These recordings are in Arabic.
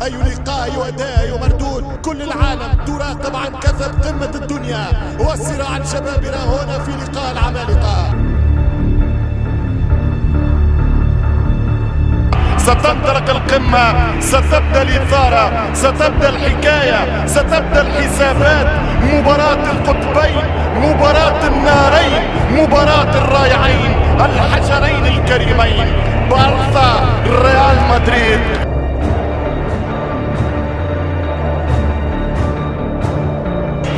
أي لقاء أي أداء أي مردود، كل العالم تراقب عن كثب قمة الدنيا والصراع الشبابرة هنا في لقاء العمالقة. ستنطلق القمة، ستبدأ الإثارة، ستبدأ الحكاية، ستبدأ الحسابات. مباراة القطبين، مباراة النارين، مباراة الرائعين، الحجرين الكريمين، بارسا ريال مدريد.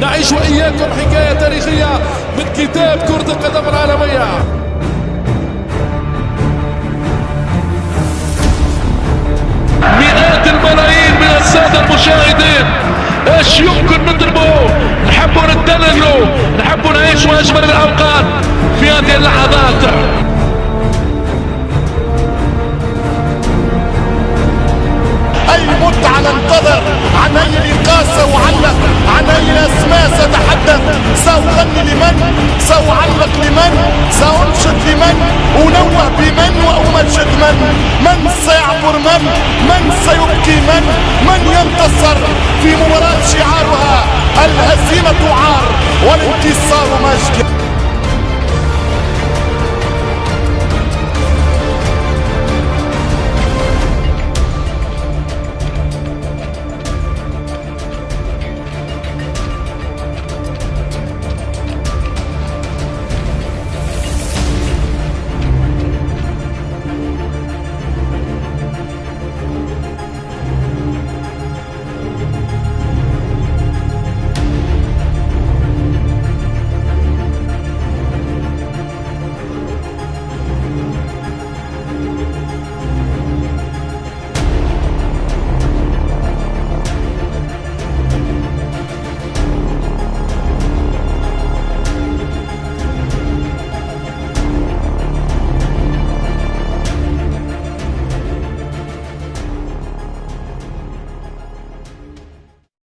نعيش وإياكم حكاية تاريخية من كتاب كرة القدم العالمية. مئات الملايين من السادة المشاهدين، ايش يمكن نضربه؟ نحبوا نتدللوا، نحبوا نعيش أجمل الأوقات في هذه اللحظات. أي متعة ننتظر، عن أي لقاء سأعلق، عن أي أسماء سأتحدث، سأغني لمن، سأعلق لمن، سأنشد لمن، أنوه بمن وأمجد من سيعبر من سيبكي من ينتصر في مباراة شعارها الهزيمة عار والانتصار مجد.